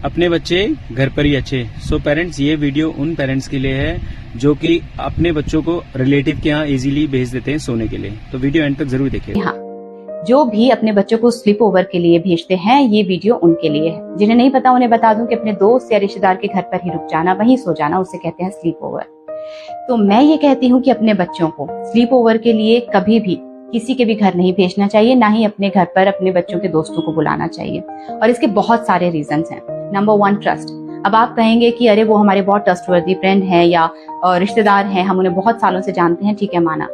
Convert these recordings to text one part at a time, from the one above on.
अपने बच्चे घर पर ही अच्छे। सो पेरेंट्स, ये वीडियो उन पेरेंट्स के लिए है जो कि अपने बच्चों को रिलेटिव के यहाँ इजीली भेज देते हैं सोने के लिए। तो वीडियो एंड तक जरूर देखिए। हाँ, जो भी अपने बच्चों को स्लीप ओवर के लिए भेजते हैं, ये वीडियो उनके लिए है। जिन्हें नहीं पता उन्हें बता दूं कि अपने दोस्त या रिश्तेदार के घर पर ही रुक जाना, वहीं सो जाना, उसे कहते हैं स्लीप ओवर। तो मैं ये कहती हूँ कि अपने बच्चों को स्लीप ओवर के लिए कभी भी किसी के भी घर नहीं भेजना चाहिए, ना ही अपने घर पर अपने बच्चों के दोस्तों को बुलाना चाहिए। और इसके बहुत सारे रीजंस हैं। Number 1, trust. अब आप कहेंगे कि अरे वो हमारे बहुत ट्रस्टवर्दी फ्रेंड हैं या रिश्तेदार हैं, हम उन्हें बहुत सालों से जानते हैं, ठीक है माना।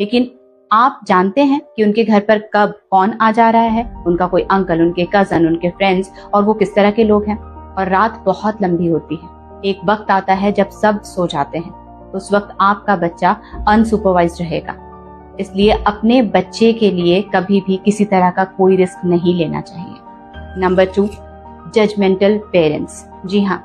लेकिन आप जानते हैं कि उनके घर पर कब कौन आ जा रहा है, उनका कोई अंकल, उनके कजन, उनके फ्रेंड्स, और वो किस तरह के लोग हैं। और रात बहुत लंबी होती है, एक वक्त आता है जब सब सो जाते हैं, तो उस वक्त आपका बच्चा अनसुपरवाइज्ड रहेगा। इसलिए अपने बच्चे के लिए कभी भी किसी तरह का कोई रिस्क नहीं लेना चाहिए। Number 2, judgemental parents. जी हाँ,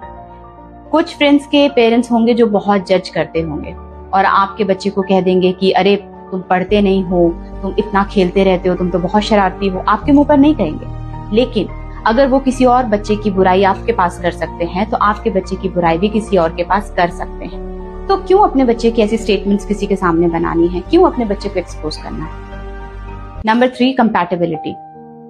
कुछ फ्रेंड्स के पेरेंट्स होंगे जो बहुत जज करते होंगे और आपके बच्चे को कह देंगे कि अरे तुम पढ़ते नहीं हो, तुम इतना खेलते रहते हो, तुम तो बहुत शरारती हो। आपके मुंह पर नहीं कहेंगे, लेकिन अगर वो किसी और बच्चे की बुराई आपके पास कर सकते हैं, तो आपके बच्चे की बुराई भी किसी और के पास कर सकते हैं। तो क्यों अपने बच्चे की ऐसी स्टेटमेंट्स किसी के सामने बनानी है, क्यों अपने बच्चे को एक्सपोज करना है। Number 3, compatibility.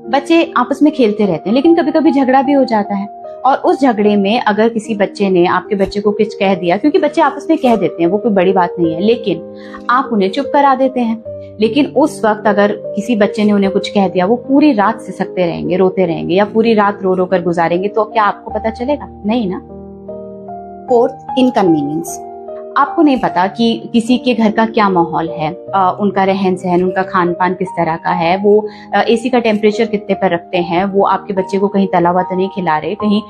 बच्चे आपस में खेलते रहते हैं, लेकिन कभी कभी झगड़ा भी हो जाता है, और उस झगड़े में अगर किसी बच्चे ने आपके बच्चे को कुछ कह दिया, क्योंकि बच्चे आपस में कह देते हैं, वो कोई बड़ी बात नहीं है, लेकिन आप उन्हें चुप करा देते हैं। लेकिन उस वक्त अगर किसी बच्चे ने उन्हें कुछ कह दिया, वो पूरी रात सिसकते रहेंगे, रोते रहेंगे, या पूरी रात रो रो कर गुजारेंगे, तो क्या आपको पता चलेगा? नहीं ना। 4th, inconvenience. आपको नहीं पता कि किसी के घर का क्या माहौल है, उनका रहन सहन, उनका खान पान किस तरह का है, वो एसी का टेम्परेचर कितने पर रखते हैं, वो आपके बच्चे को कहीं तला हुआ तो नहीं खिला रहे, कहीं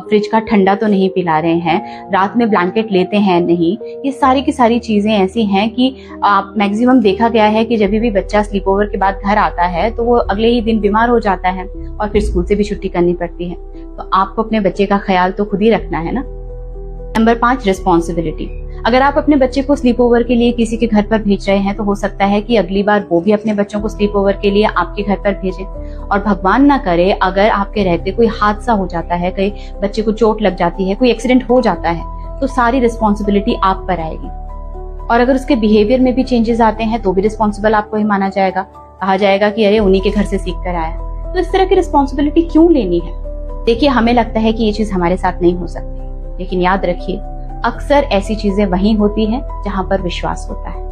फ्रिज का ठंडा तो नहीं पिला रहे हैं, रात में ब्लैंकेट लेते हैं नहीं। ये सारी की सारी चीजें ऐसी हैं कि आप मैक्सिमम देखा गया है कि जब भी बच्चा स्लीप ओवर के बाद घर आता है तो वो अगले ही दिन बीमार हो जाता है और फिर स्कूल से भी छुट्टी करनी पड़ती है। तो आपको अपने बच्चे का ख्याल तो खुद ही रखना है ना। Number 5, responsibility. अगर आप अपने बच्चे को स्लीप ओवर के लिए किसी के घर पर भेज रहे हैं, तो हो सकता है कि अगली बार वो भी अपने बच्चों को स्लीप ओवर के लिए आपके घर पर भेजें। और भगवान ना करे अगर आपके रहते कोई हादसा हो जाता है, कहीं बच्चे को चोट लग जाती है, कोई एक्सीडेंट हो जाता है, तो सारी रिस्पॉन्सिबिलिटी आप पर आएगी। और अगर उसके बिहेवियर में भी चेंजेस आते हैं तो भी रिस्पॉन्सिबल आपको ही माना जाएगा, कहा जाएगा कि अरे उन्हीं के घर से सीख कर आया। तो इस तरह की रिस्पॉन्सिबिलिटी क्यों लेनी है? देखिए, हमें लगता है कि ये चीज हमारे साथ नहीं हो सकती, लेकिन याद रखिए अक्सर ऐसी चीजें वहीं होती हैं जहां पर विश्वास होता है।